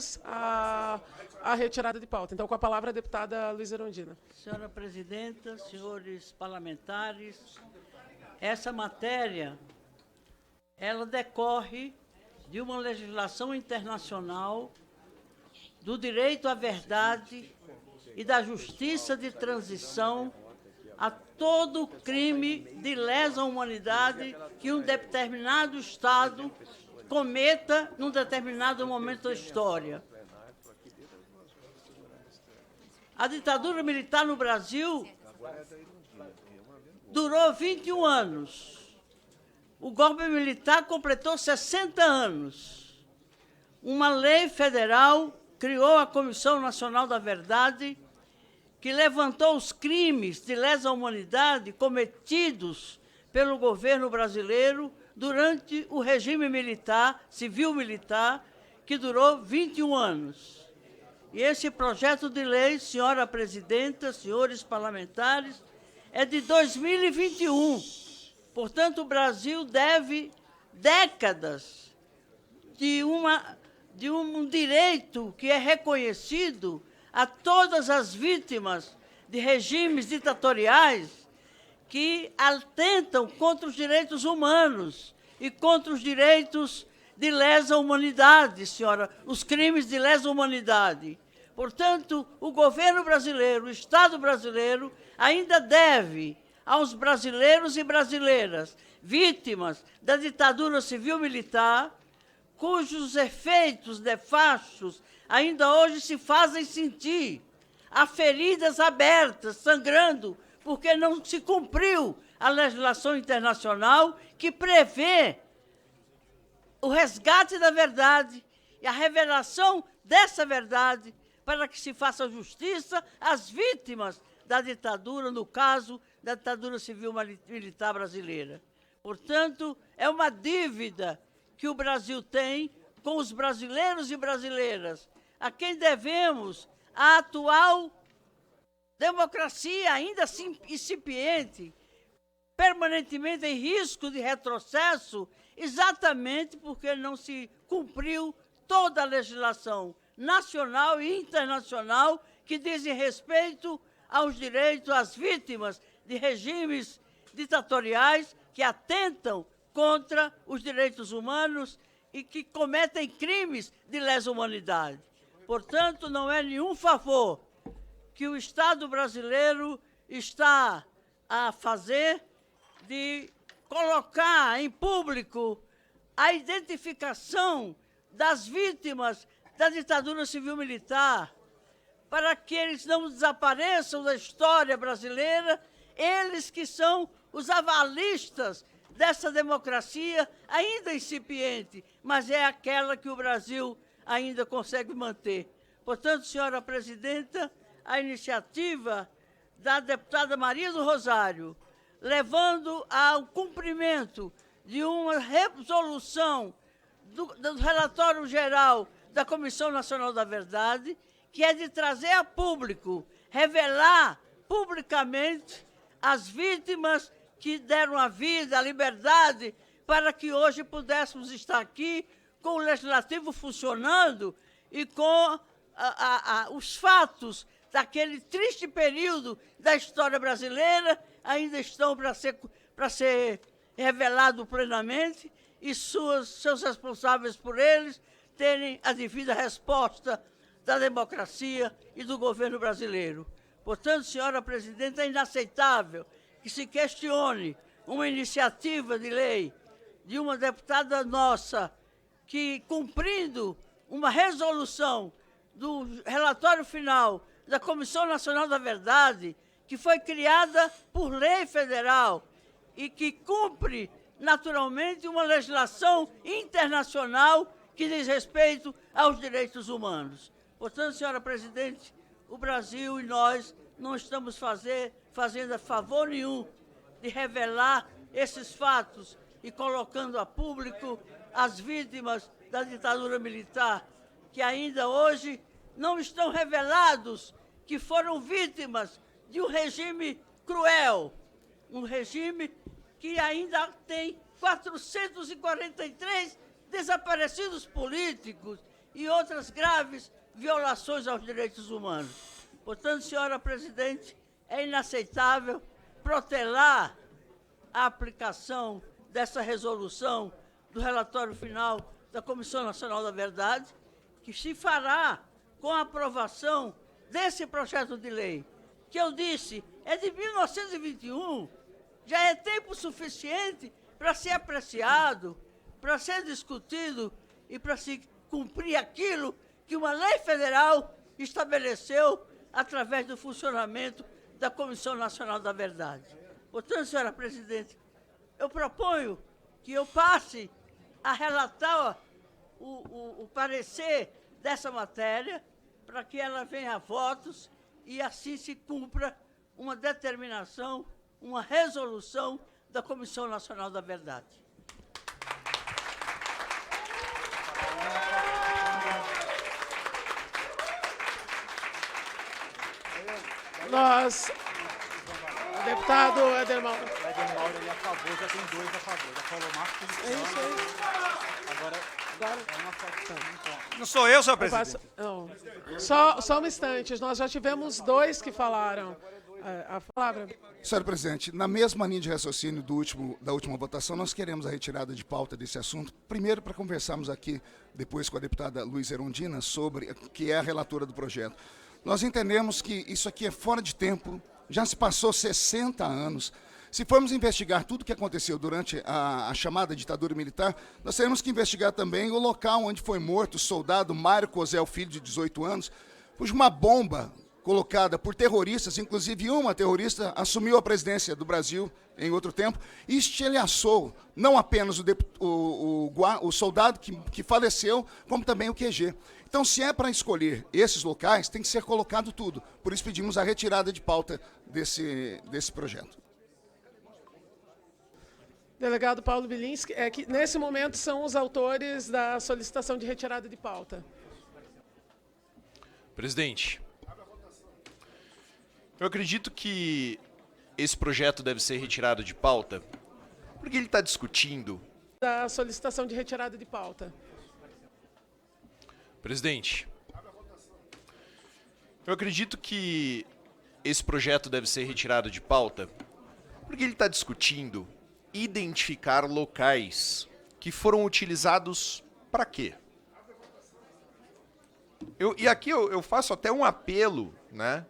pedimos a retirada de pauta. Então, com a palavra, a deputada Luísa Erundina. Senhora presidenta, senhores parlamentares, essa matéria, ela decorre de uma legislação internacional do direito à verdade e da justiça de transição a todo crime de lesa humanidade que um determinado Estado cometa num determinado momento da história. A ditadura militar no Brasil durou 21 anos. O golpe militar completou 60 anos. Uma lei federal criou a Comissão Nacional da Verdade, que levantou os crimes de lesa humanidade cometidos pelo governo brasileiro durante o regime militar, civil-militar, que durou 21 anos. E esse projeto de lei, senhora presidenta, senhores parlamentares, é de 2021. Portanto, o Brasil deve décadas de um direito que é reconhecido a todas as vítimas de regimes ditatoriais que atentam contra os direitos humanos e contra os direitos de lesa humanidade, senhora, os crimes de lesa humanidade. Portanto, o governo brasileiro, o Estado brasileiro, ainda deve aos brasileiros e brasileiras vítimas da ditadura civil-militar, cujos efeitos nefastos ainda hoje se fazem sentir. Há feridas abertas, sangrando, porque não se cumpriu a legislação internacional que prevê o resgate da verdade e a revelação dessa verdade para que se faça justiça às vítimas da ditadura, no caso da ditadura civil-militar brasileira. Portanto, é uma dívida que o Brasil tem com os brasileiros e brasileiras, a quem devemos a atual democracia ainda incipiente, permanentemente em risco de retrocesso, exatamente porque não se cumpriu toda a legislação nacional e internacional que dizem respeito aos direitos às vítimas de regimes ditatoriais que atentam contra os direitos humanos e que cometem crimes de lesa humanidade. Portanto, não é nenhum favor que o Estado brasileiro está a fazer de colocar em público a identificação das vítimas da ditadura civil-militar, para que eles não desapareçam da história brasileira, eles que são os avalistas dessa democracia ainda incipiente, mas é aquela que o Brasil ainda consegue manter. Portanto, senhora presidenta, a iniciativa da deputada Maria do Rosário, levando ao cumprimento de uma resolução do relatório geral da Comissão Nacional da Verdade, que é de trazer a público, revelar publicamente as vítimas que deram a vida, a liberdade, para que hoje pudéssemos estar aqui com o Legislativo funcionando e com os fatos daquele triste período da história brasileira ainda estão para ser revelado plenamente e seus responsáveis por eles terem a devida resposta da democracia e do governo brasileiro. Portanto, senhora presidenta, é inaceitável que se questione uma iniciativa de lei de uma deputada nossa que, cumprindo uma resolução do relatório final da Comissão Nacional da Verdade, que foi criada por lei federal e que cumpre, naturalmente, uma legislação internacional que diz respeito aos direitos humanos. Portanto, senhora presidente, o Brasil e nós não estamos fazendo a favor nenhum de revelar esses fatos e colocando a público as vítimas da ditadura militar, que ainda hoje não estão revelados, que foram vítimas de um regime cruel, um regime que ainda tem 443 desaparecidos políticos, e outras graves violações aos direitos humanos. Portanto, senhora presidente, é inaceitável protelar a aplicação dessa resolução do relatório final da Comissão Nacional da Verdade, que se fará com a aprovação desse projeto de lei, que eu disse é de 1921, já é tempo suficiente para ser apreciado, para ser discutido e para se cumprir aquilo que uma lei federal estabeleceu através do funcionamento da Comissão Nacional da Verdade. Portanto, senhora presidente, eu proponho que eu passe a relatar o parecer dessa matéria para que ela venha a votos e assim se cumpra uma determinação, uma resolução da Comissão Nacional da Verdade. Nós, deputado Éder Mauro. O Éder Mauro ele é a favor, já tem 2 a favor. Já falou mais que É isso aí. Agora é uma fração. Não sou eu, senhor Eu presidente. passo- não. Só um instante, nós já tivemos 2 que falaram. A palavra. Senhor presidente, na mesma linha de raciocínio da última votação, nós queremos a retirada de pauta desse assunto. Primeiro, para conversarmos aqui, depois com a deputada Luísa Erundina, sobre, que é a relatora do projeto. Nós entendemos que isso aqui é fora de tempo, já se passou 60 anos. Se formos investigar tudo o que aconteceu durante a chamada ditadura militar, nós teremos que investigar também o local onde foi morto o soldado Mário Cosel Filho, de 18 anos, cuja uma bomba colocada por terroristas, inclusive uma terrorista assumiu a presidência do Brasil em outro tempo e estilhaçou não apenas o soldado que faleceu, como também o QG. Então, se é para escolher esses locais, tem que ser colocado tudo. Por isso pedimos a retirada de pauta desse projeto. Delegado Paulo Bilinski, é que nesse momento são os autores da solicitação de retirada de pauta. Presidente, eu acredito que esse projeto deve ser retirado de pauta porque ele está discutindo. Da solicitação de retirada de pauta. Presidente, eu acredito que esse projeto deve ser retirado de pauta porque ele está discutindo identificar locais que foram utilizados para quê? E aqui eu faço até um apelo, né,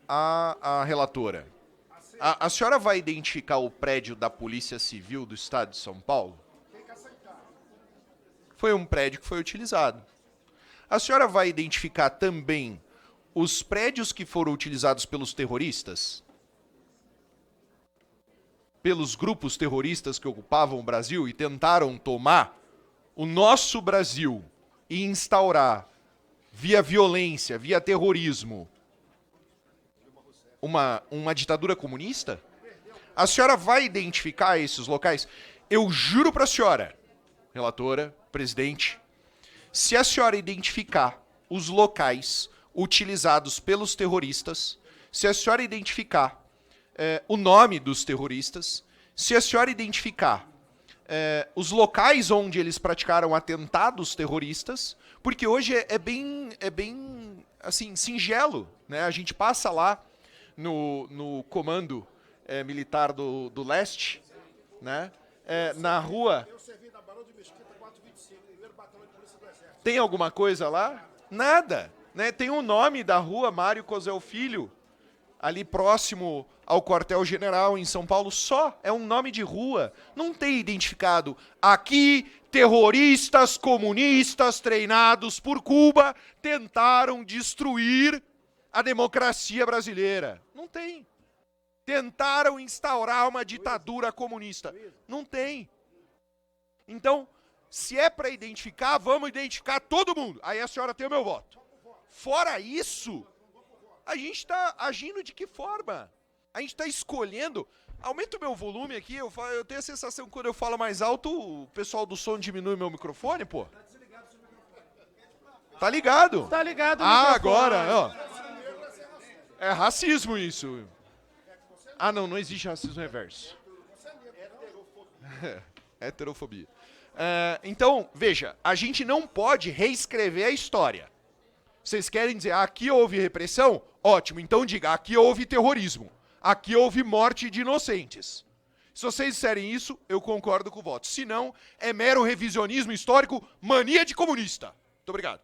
à relatora. A senhora vai identificar o prédio da Polícia Civil do Estado de São Paulo? Foi um prédio que foi utilizado. A senhora vai identificar também os prédios que foram utilizados pelos terroristas? Pelos grupos terroristas que ocupavam o Brasil e tentaram tomar o nosso Brasil e instaurar, via violência, via terrorismo, uma ditadura comunista? A senhora vai identificar esses locais? Eu juro para a senhora, relatora, presidente, se a senhora identificar os locais utilizados pelos terroristas, se a senhora identificar o nome dos terroristas, se a senhora identificar os locais onde eles praticaram atentados terroristas, porque hoje é bem assim, singelo, né? A gente passa lá no comando militar do leste, né? Na rua. Tem alguma coisa lá? Nada, né? Tem o nome da rua Mário Cosel Filho, ali próximo ao quartel-general em São Paulo, só é um nome de rua. Não tem identificado aqui terroristas comunistas treinados por Cuba tentaram destruir a democracia brasileira. Não tem. Tentaram instaurar uma ditadura comunista. Não tem. Então, se é para identificar, vamos identificar todo mundo. Aí a senhora tem o meu voto. Fora isso, a gente está agindo de que forma? A gente está escolhendo. Aumenta o meu volume aqui, eu tenho a sensação que quando eu falo mais alto, o pessoal do som diminui meu microfone, pô. Tá ligado? Tá ligado o Ah, microfone. agora, ó. É racismo isso. Ah, não existe racismo reverso. Heterofobia. Então, veja, a gente não pode reescrever a história. Vocês querem dizer, aqui houve repressão? Ótimo, então diga, aqui houve terrorismo. Aqui houve morte de inocentes. Se vocês disserem isso, eu concordo com o voto. Se não, é mero revisionismo histórico, mania de comunista. Muito obrigado.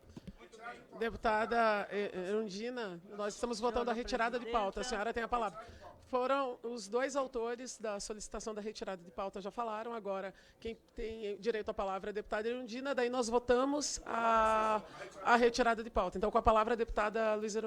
Deputada Erundina, nós estamos votando a retirada de pauta. A senhora tem a palavra. Foram os dois autores da solicitação da retirada de pauta, já falaram. Agora, quem tem direito à palavra é a deputada Erundina. Daí nós votamos a retirada de pauta. Então, com a palavra, a deputada Luiza Erundina.